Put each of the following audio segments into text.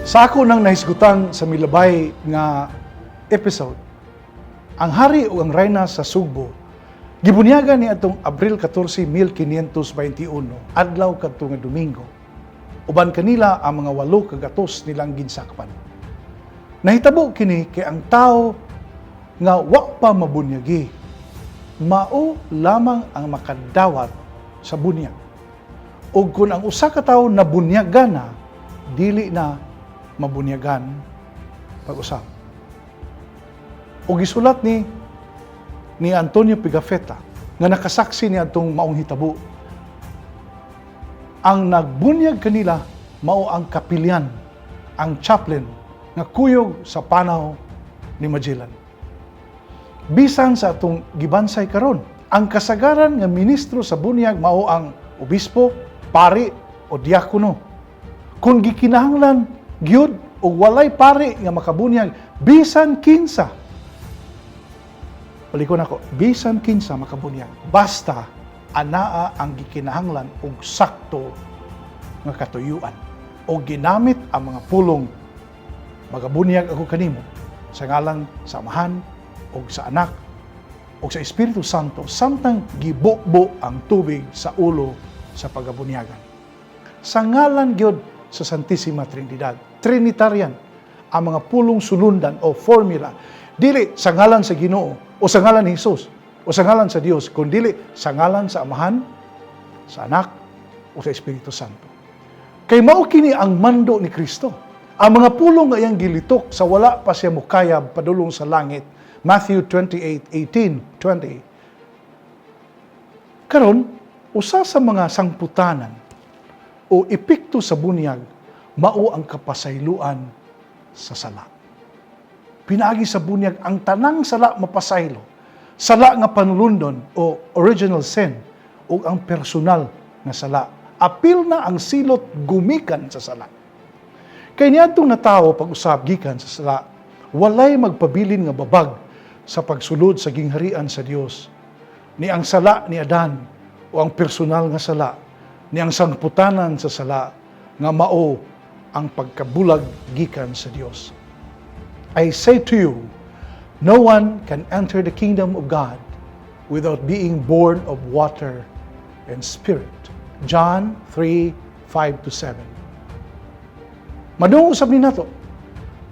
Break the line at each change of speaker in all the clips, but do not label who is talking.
Sa ako nang nahisgutan sa milabay nga episode, ang hari o ang reyna sa Sugbo, gibunyagan ni atong Abril 14, 1521, adlaw kadto nga Domingo. Uban kanila ang mga 8 kagatos nilang ginsakpan. Nahitabo kini kay ang tao nga wa pa mabunyagi, mao lamang ang makadawat sa bunyag. Ug kung ang usa ka tawo nabunyagan na, dili na mabunyagan pag-usap. O gisulat ni Antonio Pigafetta nga nakasaksi ni atong maong hitabo. Ang nagbunyag kanila mao ang kapilyan, ang chaplain nga kuyog sa panaw ni Magellan. Bisan sa atong gibansay karon, ang kasagaran nga ministro sa bunyag mao ang obispo, pari o diakono. Kung gikinahanglan gyud o walay pari nga makabunyag, bisan kinsa. Palikon ako, bisan kinsa makabunyag. Basta anaa ang gikinahanglan og sakto nga katuyuan o ginamit ang mga pulong magabunyag ako kanimo sa ngalan sa Amahan o sa Anak o sa Espiritu Santo samtang gibukbo ang tubig sa ulo sa pagabunyagan. Sa ngalan gyud sa Santissima Trinidad, Trinitarian ang mga pulong sulundan o formula, dili sa ngalan sa Ginoo o sa ngalan ni Jesus o sa ngalan sa Dios, kundi sa ngalan sa Amahan, sa Anak o sa Espiritu Santo. Kay mao kini ang mando ni Kristo. Ang mga pulong nga iyang gilitok sa wala pa siya mukayab padulong sa langit, Matthew 28:18-20. Karon, usa sa mga sangputanan o epekto sa bunyag, mao ang kapasayloan sa sala. Pinaagi sa bunyag ang tanang sala mapasaylo, sala nga panulundon o original sin, o ang personal nga sala. Apil na ang silot gumikan sa sala. Kay niadtong natawo pag-usab gikan sa sala, walay magpabilin nga babag sa pagsulod sa gingharian sa Dios. Ni ang sala ni Adan o ang personal nga sala, ni ang sangputanan sa sala nga mao ang pagkabulag gikan sa Dios. I say to you, no one can enter the kingdom of God without being born of water and spirit. John 3:5-7. Madungog usab ni nato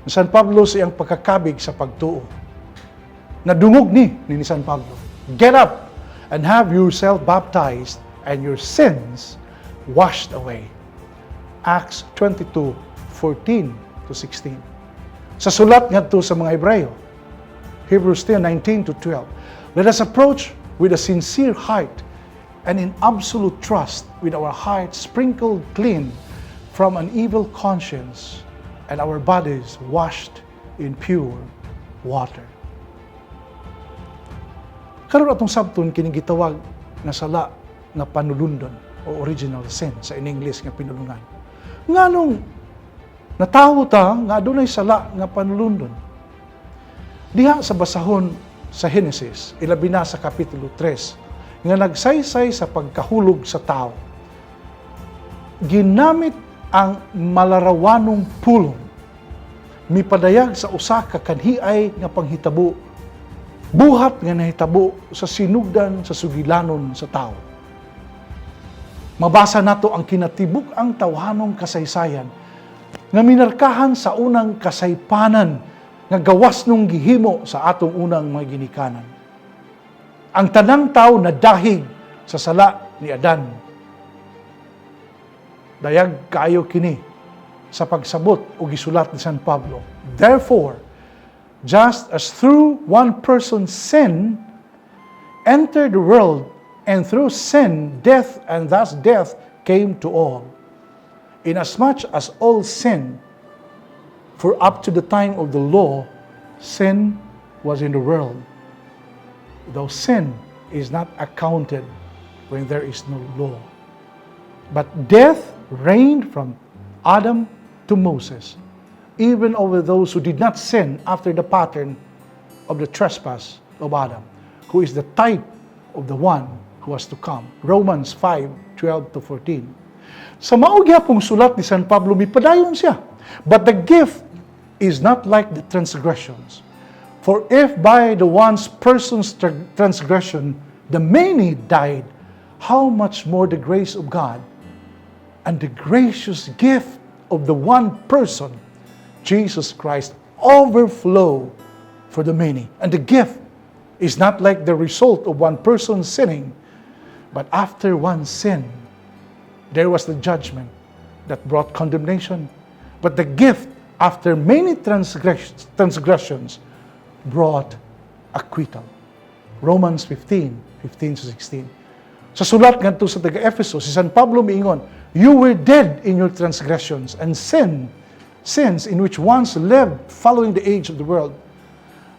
ni San Pablo sa iyang pagkakabig sa pagtuo. Nadungog ni San Pablo, get up and have yourself baptized and your sins washed away. Acts 22:14-16. Sa sulat ngadto sa mga Hebreo, Hebrews 10:19-12. Let us approach with a sincere heart and in absolute trust, with our hearts sprinkled clean from an evil conscience and our bodies washed in pure water. Karon atong sabton kini gitawag nga sala nga panulundon o original sin sa in English nga pinulungan. Nganong natawo ta nga adunay sala nga panulundon? Diha sa basahon sa Genesis, ilabi na sa kapitulo 3, nga nagsaysay sa pagkahulog sa tao. Ginamit ang malarawanong pulong, mipadayag sa usa ka kanhiay nga panghitabo, buhat nga nahitabo sa sinugdan sa sugilanon sa tao. Mabasa nato ang kinatibuk ang tawhanong kasaysayan nga minarkahan sa unang kasaypanan nga gawas nung gihimo sa atong unang mga ginikanan. Ang tanang tao na dahig sa sala ni Adan. Dayag kaayo kini sa pagsabot o gisulat ni San Pablo. Therefore, just as through one person's sin entered the world, and through sin, death, and thus death came to all. Inasmuch as all sin, for up to the time of the law, sin was in the world, though sin is not accounted when there is no law. But death reigned from Adam to Moses, even over those who did not sin after the pattern of the trespass of Adam, who is the type of the one who was to come. Romans 5:12 to 14. Sa maugya pong sulat ni San Pablo, mipadayon siya. But the gift is not like the transgressions. For if by the one person's transgression the many died, how much more the grace of God and the gracious gift of the one person, Jesus Christ, overflow for the many. And the gift is not like the result of one person sinning, but after one sin, there was the judgment that brought condemnation. But the gift, after many transgressions, brought acquittal. Romans 15:15 to 16. Sa sulat ngadto sa taga-Efeso, si San Pablo miingon, "You were dead in your transgressions and sins in which once lived following the age of the world,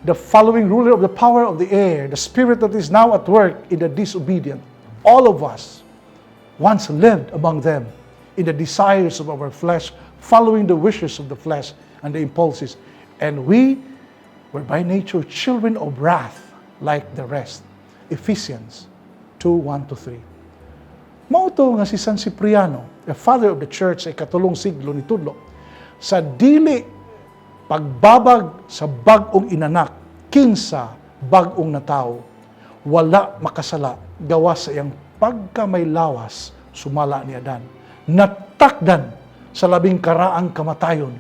the following ruler of the power of the air, the spirit that is now at work in the disobedient. All of us once lived among them in the desires of our flesh, following the wishes of the flesh and the impulses. And we were by nature children of wrath like the rest." Ephesians 2:1 to 3. Mauto nga si San Cipriano, the father of the church sa ikatulong siglo ni Tudlo, sa dili pagbabag sa bag-ong inanak, kinsa bag-ong natawo, wala makasala gawas sa iyang pagka may lawas sumala ni Adan. Natakdan sa labing karaang kamatayon,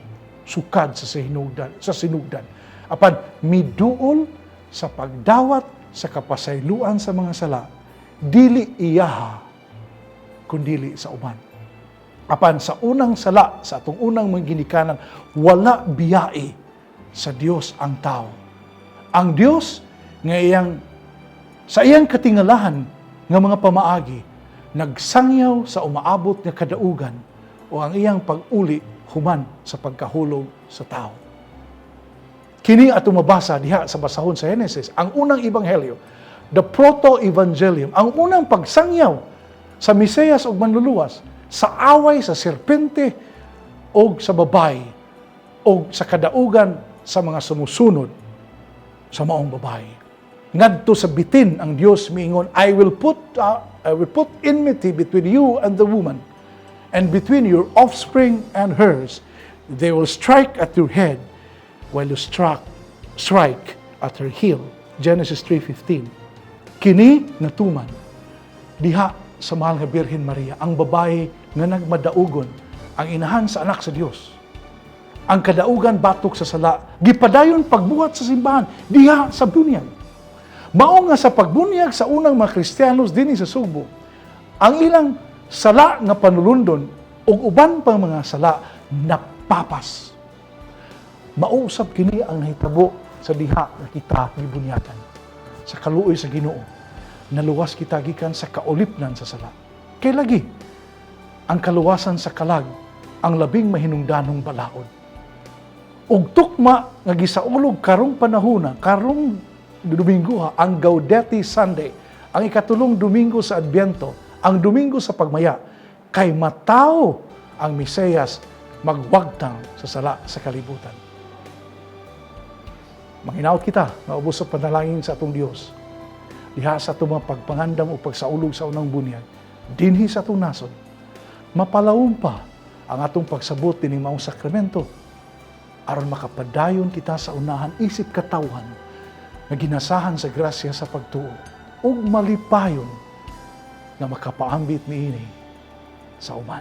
sukad sa sinugdan. Apan miduol sa pagdawat sa kapasayloan sa mga sala, dili iyaha kundili sa uban. Apan sa unang sala, sa atong unang mga ginikanan, wala biyai sa Dios ang tao. Ang Dios sa iyang katingalahan nga mga pamaagi, nagsangyaw sa umaabot nga kadaugan o ang iyang pag-uli human sa pagkahulog sa tao. Kini atong mabasa diha sa basahon sa Genesis, ang unang ebanghelyo, the proto-evangelium, ang unang pagsangyaw sa Mesiyas ug manluluwas, sa away sa serpente o sa babay o sa kadaugan sa mga sumusunod sa maong babay. Ngadto sa bitin ang Dios miingon, I will put enmity between you and the woman, and between your offspring and hers. They will strike at your head, while you strike at her heel. Genesis 3:15. Kini natuman diha sa mahal nga Birhen Maria, ang babae nga nagmadaugon, ang inahan sa anak sa Dios. Ang kadaugan batok sa sala, gipadayon pagbuhat sa simbahan diha sa bunyag. Mao nga sa pagbunyag sa unang mga Kristiyanos dinhi sa Cebu, ang ilang sala nga panulundon ug uban pang mga sala napapas. Mausab kini ang nahitabo sa diha nga kita gibunyagan. Sa kaluoy sa Ginoo, naluwas kita gikan sa kaulipnan sa sala. Kay lagi ang kaluwasan sa kalag ang labing mahinungdanong balaod. Ug tukma nga gisaulog karong panahona, karong Domingo ang Gaudete Sunday, ang ikatulong Domingo sa Adbyento, ang Domingo sa Pagmaya, kay matao ang Mesiyas magwagtang sa sala sa kalibutan. Manginaot kita, maubos sa panalangin sa atong Dios. Diha sa atong mga pagpangandam o pagsaulog sa unang bunyag, dinhi sa atong nasod, mapalawon pa ang atong pagsabot dining maong sakramento aron makapadayon kita sa unahan isip katawhan nga ginasahan sa grasya sa pagtuo ug malipayon na makapaambit niini sa uman.